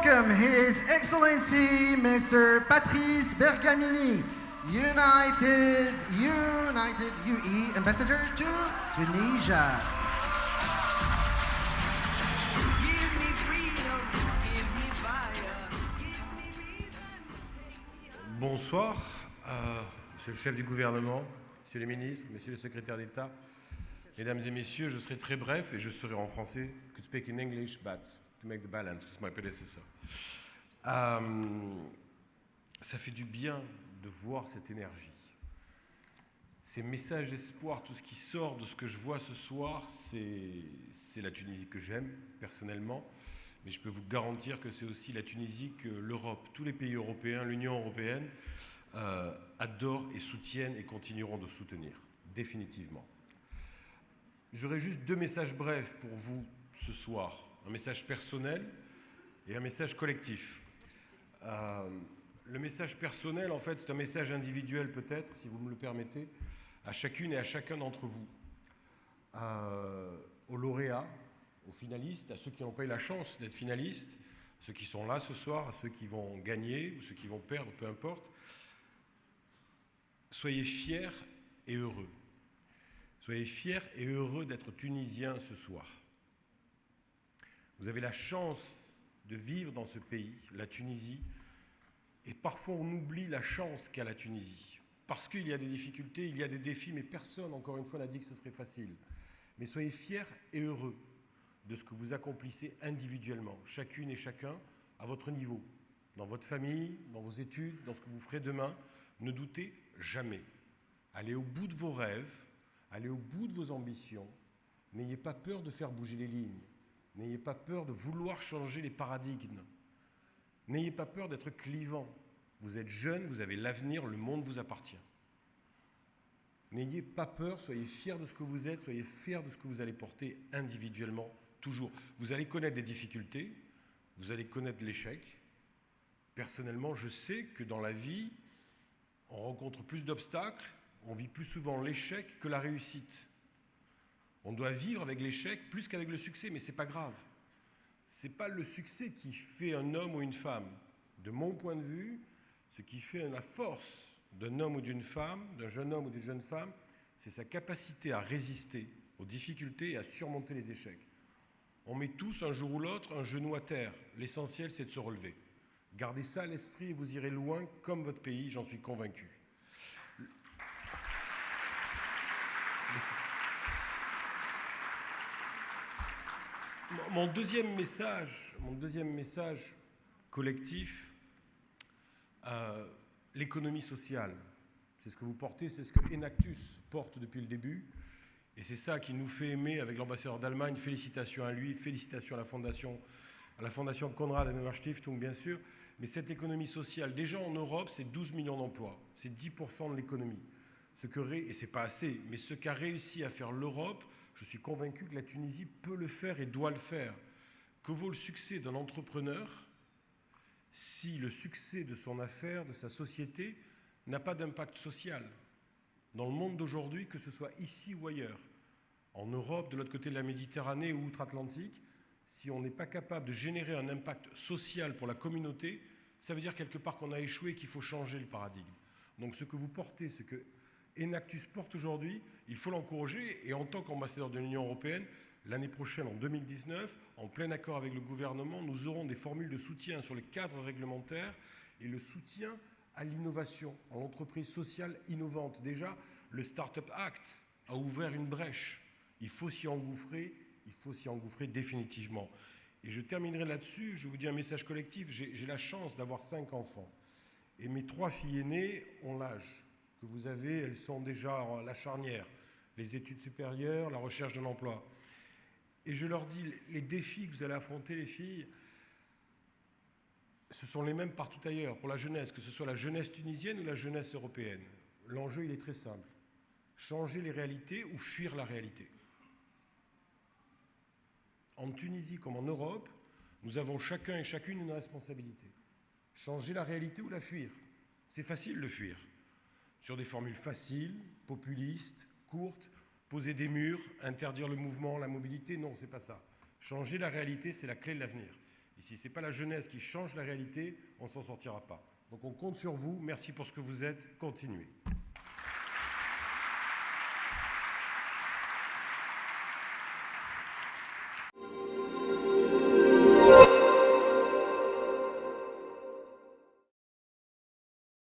welcome His Excellency Mr. Patrice Bergamini, United UE Ambassador to Tunisia. Bonsoir, Monsieur le chef du gouvernement, Monsieur les ministres, Monsieur le secrétaire d'État, Mesdames et Messieurs, je serai très bref et je serai en français. I could speak in English, but to make the balance, because my predecessor. Ça fait du bien de voir cette énergie. Ces messages d'espoir, tout ce qui sort de ce que je vois ce soir, c'est la Tunisie que j'aime personnellement. Mais je peux vous garantir que c'est aussi la Tunisie que l'Europe, tous les pays européens, l'Union européenne adorent et soutiennent et continueront de soutenir, définitivement. J'aurai juste deux messages brefs pour vous ce soir. Un message personnel et un message collectif. Le message personnel, en fait, c'est un message individuel peut-être, si vous me le permettez, à chacune et à chacun d'entre vous. Aux lauréats, aux finalistes, à ceux qui n'ont pas eu la chance d'être finalistes, ceux qui sont là ce soir, à ceux qui vont gagner ou ceux qui vont perdre, peu importe. Soyez fiers et heureux. Soyez fiers et heureux d'être Tunisiens ce soir. Vous avez la chance de vivre dans ce pays, la Tunisie, et parfois on oublie la chance qu'a la Tunisie. Parce qu'il y a des difficultés, il y a des défis, mais personne, encore une fois, n'a dit que ce serait facile. Mais soyez fiers et heureux de ce que vous accomplissez individuellement, chacune et chacun, à votre niveau, dans votre famille, dans vos études, dans ce que vous ferez demain. Ne doutez jamais. Allez au bout de vos rêves, allez au bout de vos ambitions. N'ayez pas peur de faire bouger les lignes. N'ayez pas peur de vouloir changer les paradigmes. N'ayez pas peur d'être clivant. Vous êtes jeune, vous avez l'avenir, le monde vous appartient. N'ayez pas peur, soyez fiers de ce que vous êtes, soyez fiers de ce que vous allez porter individuellement, toujours. Vous allez connaître des difficultés, vous allez connaître l'échec. Personnellement, je sais que dans la vie, on rencontre plus d'obstacles, on vit plus souvent l'échec que la réussite. On doit vivre avec l'échec plus qu'avec le succès, mais ce n'est pas grave. Ce n'est pas le succès qui fait un homme ou une femme. De mon point de vue, ce qui fait la force d'un homme ou d'une femme, d'un jeune homme ou d'une jeune femme, c'est sa capacité à résister aux difficultés et à surmonter les échecs. On met tous, un jour ou l'autre, un genou à terre. L'essentiel, c'est de se relever. Gardez ça à l'esprit et vous irez loin comme votre pays, j'en suis convaincu. Mon deuxième message collectif, l'économie sociale. C'est ce que vous portez, c'est ce que Enactus porte depuis le début. Et c'est ça qui nous fait aimer avec l'ambassadeur d'Allemagne. Félicitations à lui, félicitations à la fondation Konrad Adenauer Stiftung, bien sûr. Mais cette économie sociale, déjà en Europe, c'est 12 millions d'emplois. C'est 10% de l'économie. Et ce n'est pas assez, mais ce qu'a réussi à faire l'Europe, je suis convaincu que la Tunisie peut le faire et doit le faire. Que vaut le succès d'un entrepreneur si le succès de son affaire, de sa société, n'a pas d'impact social? Dans le monde d'aujourd'hui, que ce soit ici ou ailleurs, en Europe, de l'autre côté de la Méditerranée ou outre-Atlantique, si on n'est pas capable de générer un impact social pour la communauté, ça veut dire quelque part qu'on a échoué et qu'il faut changer le paradigme. Donc ce que vous portez, ce que Enactus porte aujourd'hui, il faut l'encourager. Et en tant qu'ambassadeur de l'Union européenne, l'année prochaine, en 2019, en plein accord avec le gouvernement, nous aurons des formules de soutien sur le cadre réglementaire et le soutien à l'innovation, à l'entreprise sociale innovante. Déjà, le Startup Act a ouvert une brèche. Il faut s'y engouffrer définitivement. Et je terminerai là-dessus, je vous dis un message collectif. J'ai la chance d'avoir 5 enfants. Et mes 3 filles aînées ont l'âge que vous avez, elles sont déjà à la charnière, les études supérieures, la recherche d'un emploi. Et je leur dis, les défis que vous allez affronter, les filles, ce sont les mêmes partout ailleurs, pour la jeunesse, que ce soit la jeunesse tunisienne ou la jeunesse européenne. L'enjeu, il est très simple. Changer les réalités ou fuir la réalité. En Tunisie comme en Europe, nous avons chacun et chacune une responsabilité. Changer la réalité ou la fuir. C'est facile de fuir. Sur des formules faciles, populistes, courtes, poser des murs, interdire le mouvement, la mobilité, non, c'est pas ça. Changer la réalité, c'est la clé de l'avenir. Et si ce n'est pas la jeunesse qui change la réalité, on ne s'en sortira pas. Donc on compte sur vous. Merci pour ce que vous êtes. Continuez.